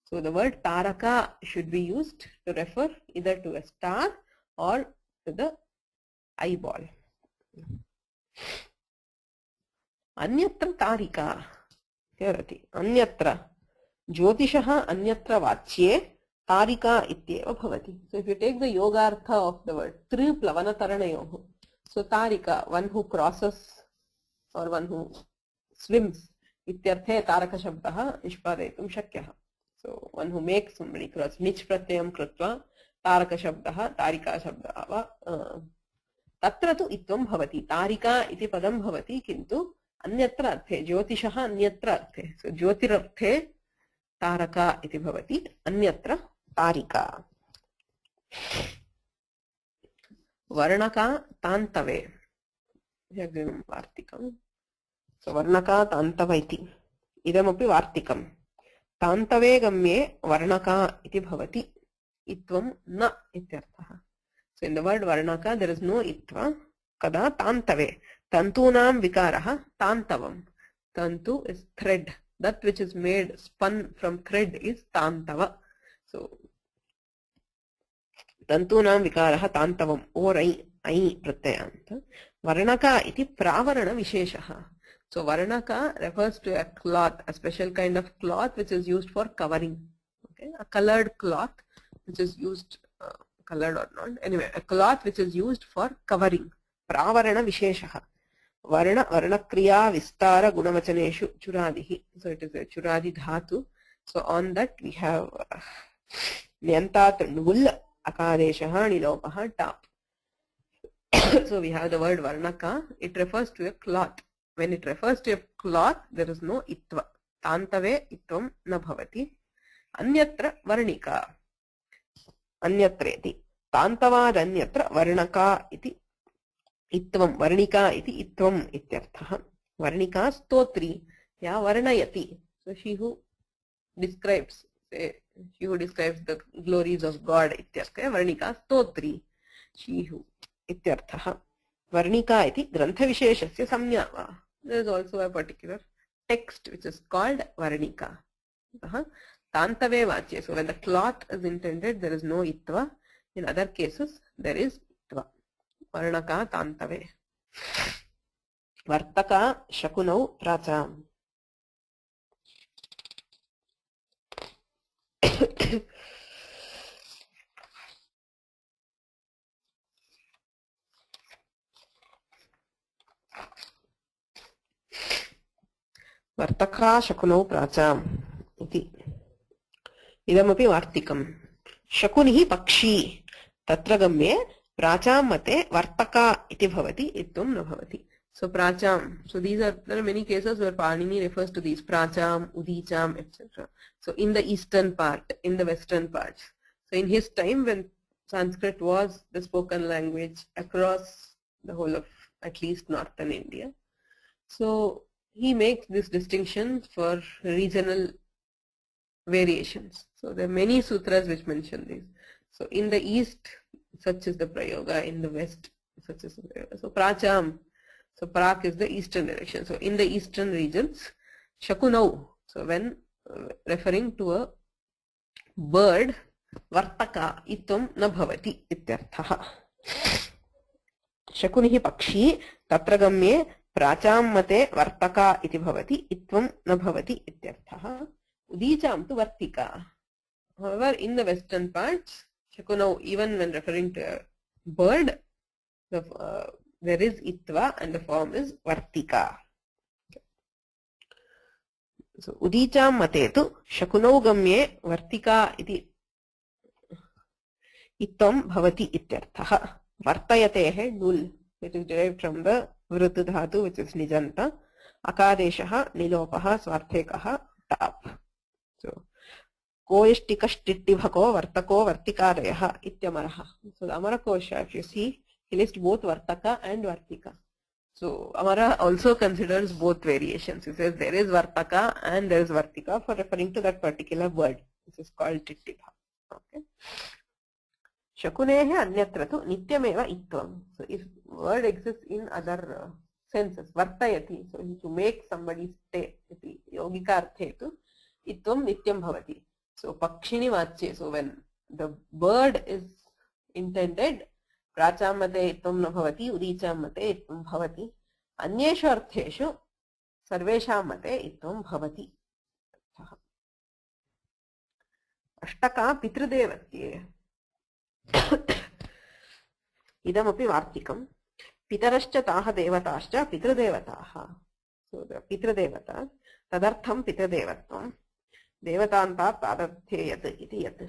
So the word taraka should be used to refer either to a star or to the eyeball. Anyatra tarika. Anyatra. Jyotishaha anyatra vachye tarika ityeva bhavati. So if you take the yogartha of the word, tri plavana taranayoho. So tarika, one who crosses or one who swims. Ityarthe taraka shabdaha nishpadetum shakyah. So one who makes somebody cross. Nich pratyayam krutva taraka shabdaha tarika shabdaha va तत्र तु इत्वं भवति तारिका इति पदं भवति किन्तु अन्यत्र अर्थे ज्योतिषः अन्यत्र अर्थे सो ज्योतिरर्थे तारका इति भवति अन्यत्र तारिका वर्णका तान्तवे वार्तिकं सो वर्णका तान्तव इति इदमपि वार्तिकं तान्तवे गम्ये वर्णका इति भवति इत्वं न इत्यर्थः. So in the word varnaka there is no itva. Kada tantave. Tantunam vikaraha tantavam. Tantu is thread. That which is made, spun from thread is tantava. So tantunam vikaraha tantavam. Or ai pratyayanta. Varnaka iti pravarana visheshaha. So varnaka refers to a cloth, a special kind of cloth which is used for covering. Okay, a colored cloth which is used colored or not. Anyway, a cloth which is used for covering. Pravarana visheshaha. Varna kriya vistara gunavachaneshu churadihi. So it is a churadi dhatu. So on that we have nyantat nul akadeshaha nilopaha tap. So we have the word varnaka. It refers to a cloth. When it refers to a cloth, there is no itva. Tantave itvam na bhavati. Anyatra varnika. अन्यत्रेति तान्तवादन्यत्र वर्णका इति इत्वं वर्णिका इति इत्वम् इत्यर्थः. वर्णिका स्तोत्री या वर्णयति. So she who describes, she who describes the glories of God इत्यर्थः Varnika स्तोत्री. She who इत्यर्थः. वर्णिका इति ग्रन्थविशेषस्य संज्ञा वा. There is also a particular text which is called varnika. Tantave vachye. So when the cloth is intended, there is no itva. In other cases, there is itva. Varnaka tantave. Vartaka shakunau pracham. Vartaka shakunau pracham. Iti. इदमपि वार्तिकम्. शकुनिः पक्षी तत्र गम्ये प्राचां मते वर्तका इति भवति इत्थं न भवति. So pracham. So there are many cases where Panini refers to these pracham, udicham, etc. So in the eastern part, in the western parts. So in his time when Sanskrit was the spoken language across the whole of at least northern India. So he makes this distinction for regional variations. So there are many sutras which mention this. So in the east, such is the prayoga. In the west, such is the prayoga. So pracham. So prak is the eastern direction. So in the eastern regions, shakunau. So when referring to a bird, vartaka itam na bhavati ityarthaha. Shakunihi pakshi tatra gamye pracham mate vartaka iti bhavati itvam na bhavati ityarthaha. Udicham tu vartika. However, in the western parts, shakunau, even when referring to a bird, there is itva and the form is vartika. So udicham mate tu shakunau gamye vartika iti ittam bhavati ityarthaha. Vartayatehe nul. It is derived from the vruta dhatu which is nijanta. Akadeshaha nilopaha swarthekaha tap. So koishtikashtittibhako vartako vartikareha ityamaraha. So the Amara Kosha, if you see, he lists both vartaka and vartika. So Amara also considers both variations. He says there is vartaka and there is vartika for referring to that particular word. This is called tittibha. Okay. Shakunehe anyatra tu nityameva itvam. So if word exists in other senses, vartayati. So to make somebody stay, iti yogika arthe tu itvam nityam bhavati. So pakshini vachye, so when the bird is intended, pracham mate itvam na bhavati, udicam mate itvam bhavati. Anyeshu artheshu sarvesham mate itvam bhavati. Ashtaka pitrudevatye. Idamapi vartikam. Pitarascha taha devataascha pitrudevataha. So the pitrudevata tadartham pitrudevatvam devatanta tadartheyat iti yat.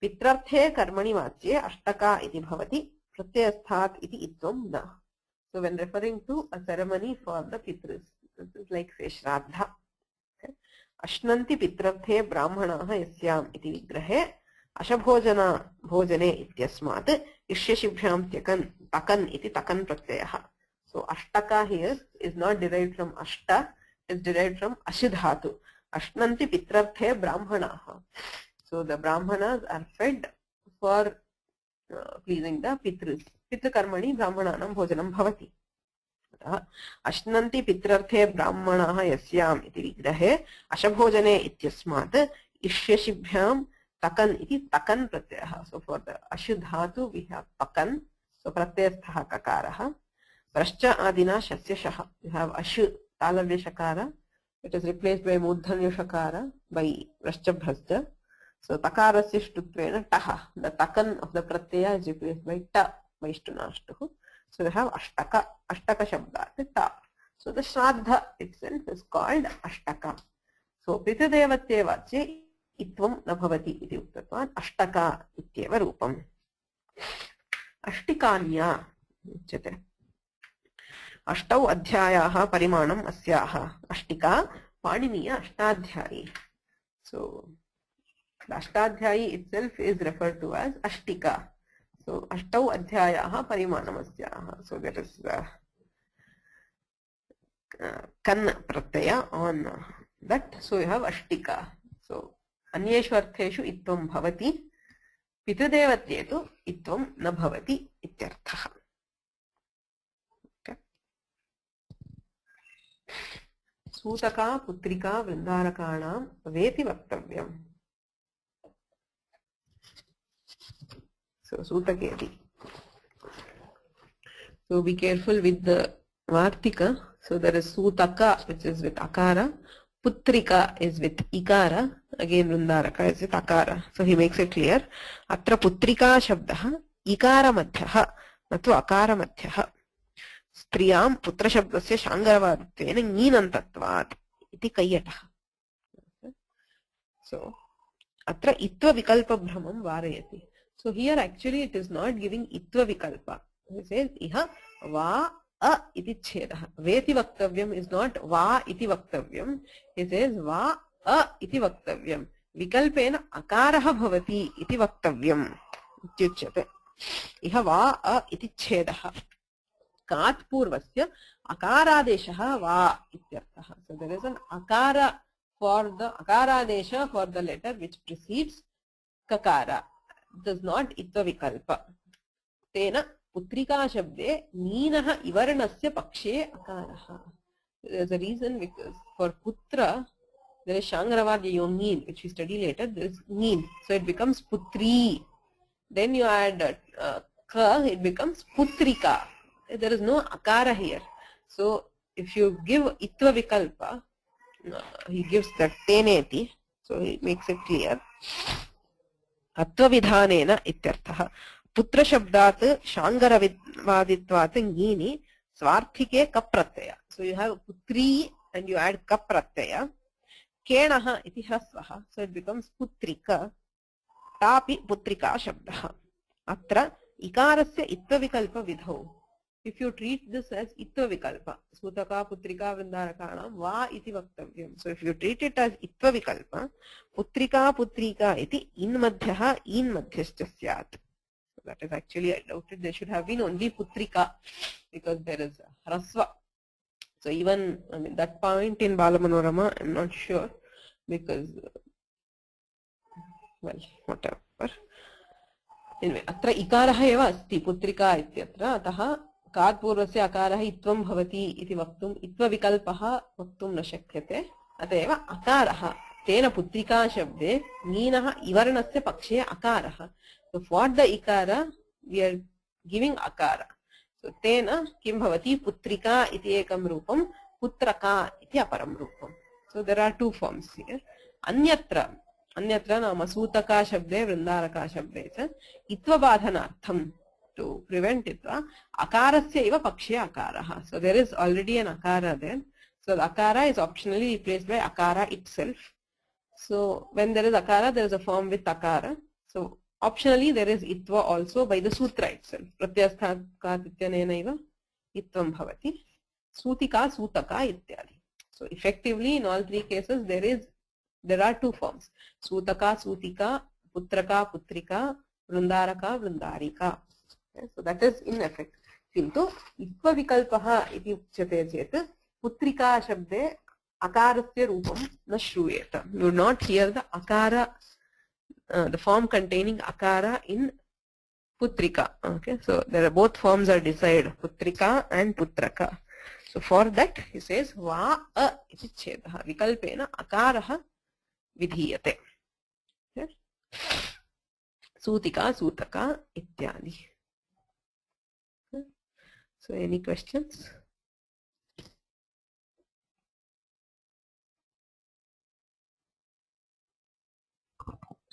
Pitrarthe karmani vachye ashtaka iti bhavati pratyasthat iti itvam na. So when referring to a ceremony for the pitrus, this is like say shraddha. Okay. Ashnanti pitrarthe brahmanaha yasyam iti vigrahe ashabhojana bhojane ityasmat ishyashibhyam takan iti takan pratyayah. So ashtaka here is not derived from ashta, it is derived from ashidhatu. Ashnanti pitrarthe brahmanaha. So the brahmanas are fed for pleasing the pitrus. Pitra karmani brahmananam bhojanam bhavati. Ashnanti pitrarthe brahmanaha yasyam iti vigrahe ashabhojane ityasmat ishyashibhyam takan iti takan pratyayah. So for the ashudhatu we have takan, so pratyastha kakaraha. Vrashcha adina shasyashaha, you have ashu talavya shakara, it is replaced by mudhanya shakara by vrashcha bhasja. So takarasya shtutvena taha, the takan of the pratyaya is replaced by ta by shtunashtuhu. So we have ashtaka, ashtaka shabdat ta. So the shraddha itself is called ashtaka. So pitrudevatye vachye itvam na bhavati iti uktatvan ashtaka ityeva rupam. Ashtikanya uchyate. Ashtau adhyayaha parimanam asyaha. Ashtika paniniya ashtadhyayi. So the ashtadhyayi itself is referred to as ashtika. So ashtau adhyayaha parimanam asyaha. So there is kan pratyaya on that. So you have ashtika. So अन्येषु अर्थेषु इत्वं भवति, पितृदेवत्ये तु इत्वं न भवति इत्यर्थः. सूतका पुत्रिका वृन्दारकाणां वेति वक्तव्यम्. So Sutaketi. So be careful with the Vartika. So there is Sutaka, which is with Akara. Putrika is with Ikara. Again Vrindaraka is with Akara. So he makes it clear. Atra Putrika Shabdaha Ikara Madhyaha Natu Akara Madhyaha. Striyam Putra Shabdasya Shangaravaditvena Neenantatvat iti Kayyataha. So Atra Itva Vikalpa Brahmam Varayati. So here actually it is not giving Itva Vikalpa. It says Iha Va A iti chhedaha. Veti Vaktavyam is not Va iti Vaktavyam. It says Va A iti Vaktavyam. Vikalpena Akaraha Bhavati iti Vaktavyam. Ityuchyate. Iha Va A iti chhedaha. Kat Purvasya Akaradeshaha Va ityarthaha. So there is an Akara for the Akaradesha for the letter which precedes Kakara. Does not Itva Vikalpa. Tena Putrika Shabde Neenaha Ivarnasya Pakshe Akaraha. There is a reason because for Putra there is Shangaravadya Yongin, which we study later. There is Neen. So it becomes Putri. Then you add Ka, it becomes Putrika. There is no Akara here. So if you give Itva Vikalpa, he gives that Teneti. So he makes it clear. Atvavidhanena ityarthaha. Putra shabdat shangaravaditvat ngini swarthike kapratyaya. So you have putri and you add kapratyaya. Kenaha iti hrasvaha. So it becomes putrika. Tapi putrika shabdaha. Atra ikarasya itva vikalpa vidho. If you treat this as itva vikalpa, Sutaka putrika vrindarakaanam va iti vaktavyam. So if you treat it as itva vikalpa, putrika putrika iti in madhyaha in madhyascha syat. So that is actually, I doubted there should have been only putrika because there is hrasva. So even that point in Balamanorama, I'm not sure because, well, whatever. Anyway, atra ikaraha eva asti putrika ityatra ataha कात् पूर्वस्य अकारः इत्वं भवति इति वक्तुम् इत्वविकल्पः वक्तुं न शक्यते अतः एव अकारः तेन पुत्रिका शब्दे नीनः इवर्णस्य पक्षे अकारः so for the ikara we are giving akara so tena kim bhavati putrika iti ekam rupam putraka iti aparam rupam so there are two forms here अन्यत्र नाम सूतका शब्दे वृन्दारका शब्दे च इत्वबाधनार्थं to prevent itva akarasya eva pakshe akaraha so there is already an akara there so the akara is optionally replaced by akara itself so when there is akara there is a form with akara so optionally there is itva also by the sutra itself pratyasthakat ityanenaiva itvam bhavati sutika sutaka ityadi so effectively in all three cases there are two forms sutaka sutika putraka putrika vrindaraka vrindarika okay? So that is in effect kintu itva vikalpaha iti uchyate chet putrika shabde akarasya rupam na shruyeta you would not hear the akara the form containing akara in putrika okay so there are both forms are decided putrika and putraka so for that he says va a iti chedah vikalpena akarah vidhiyate okay? sutika sutaka ityadi okay? So any questions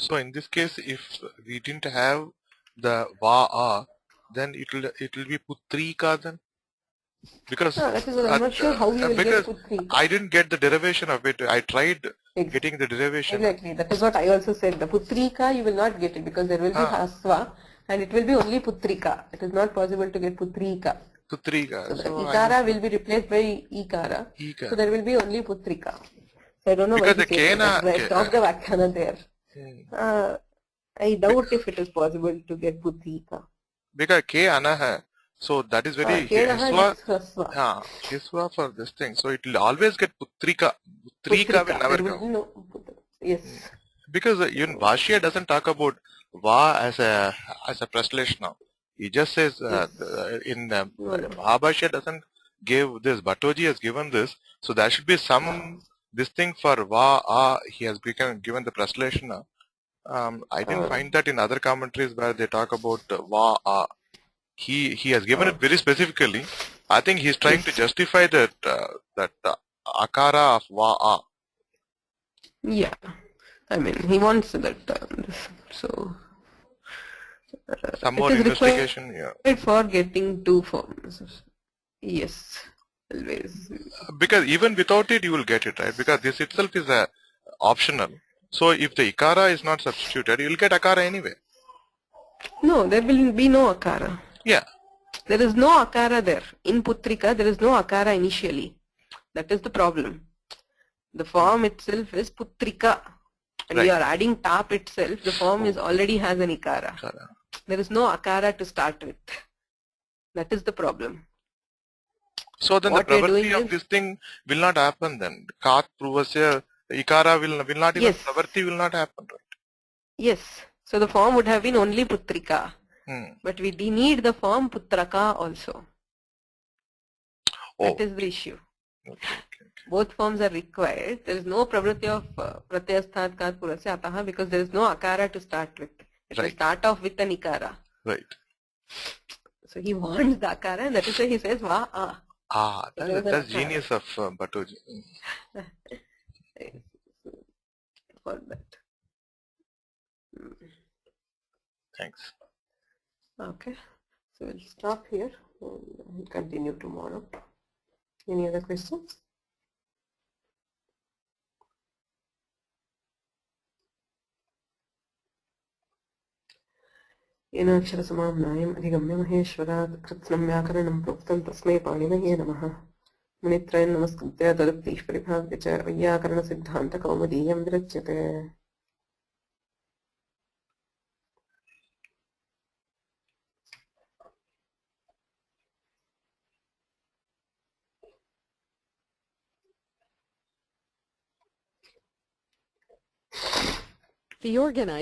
So in this case, if we didn't have the va then it will be putrika then, because no, that is what I'm not sure how you will because get putrika. I didn't get the derivation of it. I tried Exactly. getting the derivation. Exactly, that is what I also said. The putrika you will not get it because there will be hasva and it will be only putrika. It is not possible to get putrika. Putrika. So the ikara will be replaced by ikara. So there will be only putrika. So I don't know because why the kena stop the vakhyana there. I doubt if it is possible to get putrika. Because ke ana hai, so that is very hiswa for this thing. So it will always get putrika. Putrika will never come. Yes. Because even Bhashya doesn't talk about va as a translation now. He just says in Mahabhashya doesn't give this. Bhattoji has given this, so there should be some this thing for va he has given the translation now. I didn't find that in other commentaries where they talk about va he has given it very specifically. I think he's trying to justify that akara of va yeah, I mean he wants that so some more investigation for getting two forms. Yes, always. Because even without it you will get it, right? Because this itself is optional. So if the ikara is not substituted, you will get akara anyway. No, there will be no akara. Yeah. There is no akara there. In putrika, there is no akara initially. That is the problem. The form itself is putrika. And we are adding tap itself. The form is already has an ikara. There is no akara to start with. That is the problem. So then the pravarti of this thing will not happen then. Kat pruvasya ikara will not even pravarti will not happen, right? Yes. So the form would have been only putrika. But we need the form putraka also. That is the issue. Okay. Both forms are required. There is no pravriti of pratyasthat kat purasya ataha because there is no akara to start with. It will start off with an ikara. Right. So he wants the akara and that is why he says va a. That's genius of Bhattoji. For that. Thanks. Okay. So we'll stop here and we'll continue tomorrow. Any other questions? येनाक्षरसमाम्नायम् अधिगम्य महेश्वरात् कृत्स्नं व्याकरणं प्रोक्तं तस्मै पाणिनये नमः मुनित्रयं नमस्कृत्य तदुक्तिः परिभाव्य च वैयाकरणसिद्धान्तकौमुदीयं विरच्यते The organized